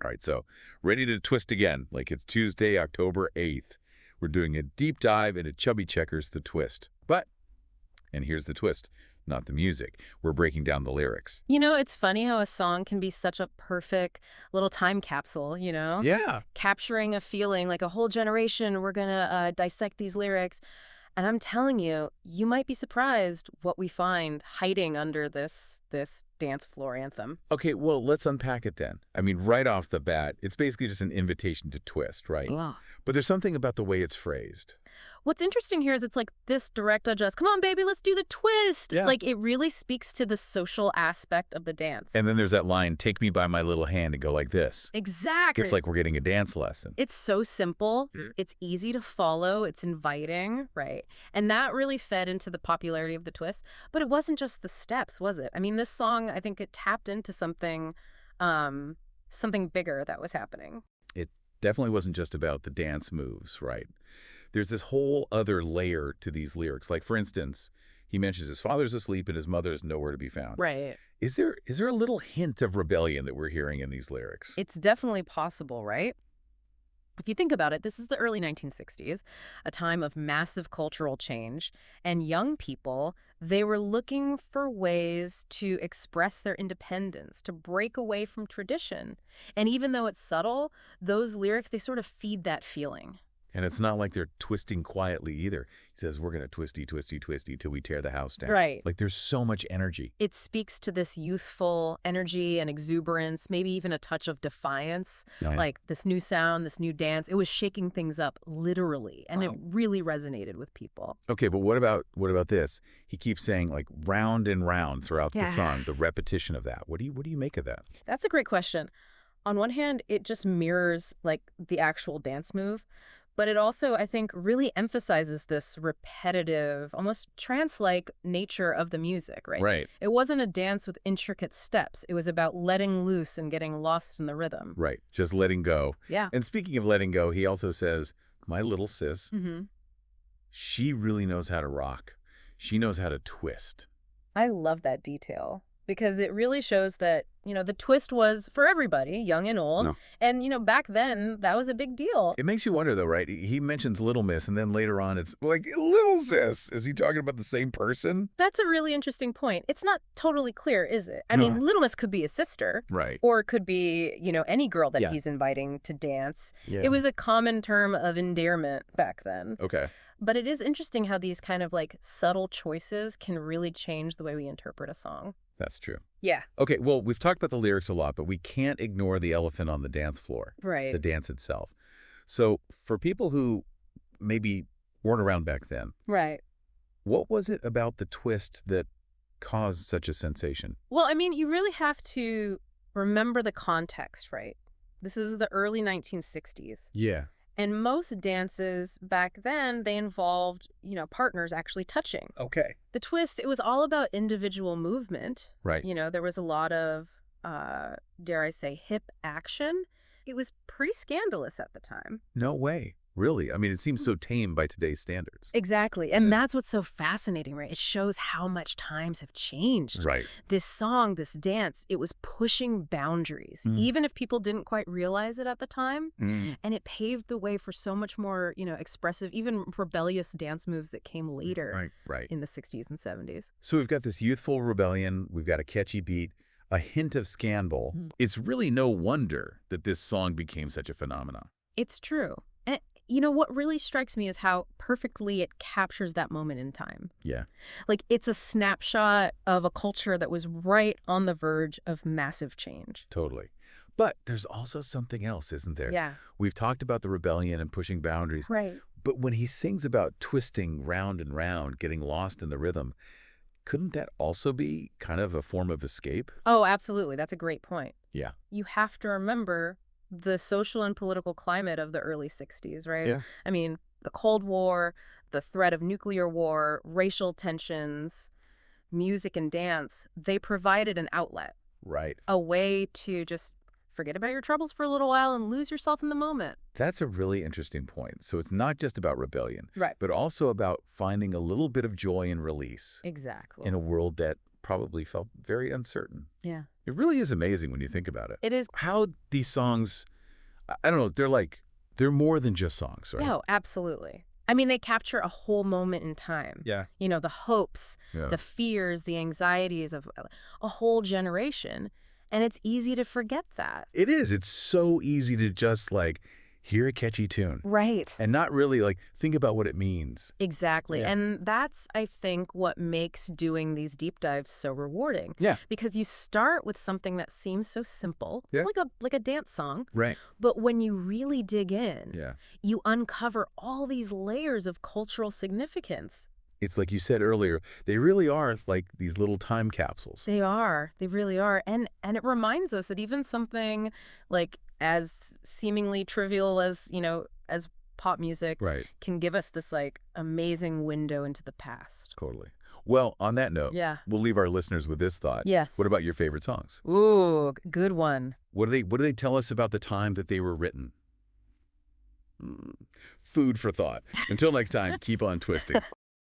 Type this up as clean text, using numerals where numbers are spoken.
All right, so ready to twist again, like it's Tuesday, October 8th. We're doing a deep dive into Chubby Checker's The Twist. But, and here's the twist, not the music. We're breaking down the lyrics. You know, it's funny how a song can be such a perfect little time capsule, you know? Yeah. Capturing a feeling like a whole generation, we're going to dissect these lyrics. And I'm telling you, you might be surprised what we find hiding under this dance floor anthem. Okay, well, let's unpack it then. I mean, right off the bat, it's basically just an invitation to twist, right? Yeah. But there's something about the way it's phrased. What's interesting here is it's like this direct adjust. Come on, baby, let's do the twist. Yeah. Like it really speaks to the social aspect of the dance. And then there's that line, take me by my little hand and go like this. Exactly. It's like we're getting a dance lesson. It's so simple. It's easy to follow. It's inviting, right? And that really fed into the popularity of the twist. But it wasn't just the steps, was it? I mean, this song, I think it tapped into something bigger that was happening. It definitely wasn't just about the dance moves, right? There's this whole other layer to these lyrics. Like, for instance, he mentions his father's asleep and his mother is nowhere to be found. Right. Is there a little hint of rebellion that we're hearing in these lyrics? It's definitely possible, right? If you think about it, this is the early 1960s, a time of massive cultural change, and young people, they were looking for ways to express their independence, to break away from tradition. And even though it's subtle, those lyrics, they sort of feed that feeling. And it's not like they're twisting quietly either. He says, we're going to twisty, twisty, twisty till we tear the house down. Right. Like there's so much energy. It speaks to this youthful energy and exuberance, maybe even a touch of defiance, like this new sound, this new dance. It was shaking things up literally, and it really resonated with people. Okay, but what about this? He keeps saying like round and round throughout the song, the repetition of that. What do you make of that? That's a great question. On one hand, it just mirrors like the actual dance move. But it also, I think, really emphasizes this repetitive, almost trance-like nature of the music, right? Right. It wasn't a dance with intricate steps. It was about letting loose and getting lost in the rhythm. Right. Just letting go. Yeah. And speaking of letting go, he also says, my little sis, she really knows how to rock. She knows how to twist. I love that detail. Because it really shows that, you know, the twist was for everybody, young and old. No. And, you know, back then, that was a big deal. It makes you wonder, though, right? He mentions Little Miss, and then later on, it's like, Little Sis. Is he talking about the same person? That's a really interesting point. It's not totally clear, is it? I mean, Little Miss could be a sister. Right. Or it could be, you know, any girl that he's inviting to dance. Yeah. It was a common term of endearment back then. Okay. But it is interesting how these kind of, like, subtle choices can really change the way we interpret a song. That's true. Yeah. Okay, well, we've talked about the lyrics a lot, but we can't ignore the elephant on the dance floor. Right. The dance itself. So for people who maybe weren't around back then, right, what was it about the twist that caused such a sensation? Well, I mean, you really have to remember the context, right? This is the early 1960s. Yeah. And most dances back then, they involved, you know, partners actually touching. Okay. The twist, it was all about individual movement. Right. You know, there was a lot of, dare I say, hip action. It was pretty scandalous at the time. No way. Really? I mean, it seems so tame by today's standards. Exactly. And that's what's so fascinating, right? It shows how much times have changed. Right. This song, this dance, it was pushing boundaries, even if people didn't quite realize it at the time. And it paved the way for so much more, you know, expressive, even rebellious dance moves that came later in the 60s and 70s. So we've got this youthful rebellion. We've got a catchy beat, a hint of scandal. It's really no wonder that this song became such a phenomenon. It's true. And you know, what really strikes me is how perfectly it captures that moment in time. Yeah. Like, it's a snapshot of a culture that was right on the verge of massive change. Totally. But there's also something else, isn't there? Yeah. We've talked about the rebellion and pushing boundaries. Right. But when he sings about twisting round and round, getting lost in the rhythm, couldn't that also be kind of a form of escape? Oh, absolutely. That's a great point. Yeah. You have to remember the social and political climate of the early 60s, right? Yeah. I mean, the Cold War, the threat of nuclear war, racial tensions, music and dance, they provided an outlet. Right. A way to just forget about your troubles for a little while and lose yourself in the moment. That's a really interesting point. So it's not just about rebellion, right, but also about finding a little bit of joy and release. Exactly. In a world that probably felt very uncertain. Yeah. It really is amazing when you think about it. It is. How these songs, I don't know, they're more than just songs, right? No, absolutely. I mean, they capture a whole moment in time. Yeah. You know, the hopes, Yeah. the fears, the anxieties of a whole generation. And it's easy to forget that. It is. It's so easy to just hear a catchy tune Right. and not really think about what it means. Exactly. Yeah. And that's, I think, what makes doing these deep dives so rewarding. Yeah. Because you start with something that seems so simple, Yeah. like a dance song, Right. but when you really dig in, Yeah. you uncover all these layers of cultural significance. It's like you said earlier, they really are like these little time capsules. They are. They really are. And it reminds us that even something as seemingly trivial as, as pop music Right. can give us this amazing window into the past. Totally. Well, on that note, Yeah. we'll leave our listeners with this thought. Yes. What about your favorite songs? Ooh, good one. What do they tell us about the time that they were written? Food for thought. Until next time, keep on twisting.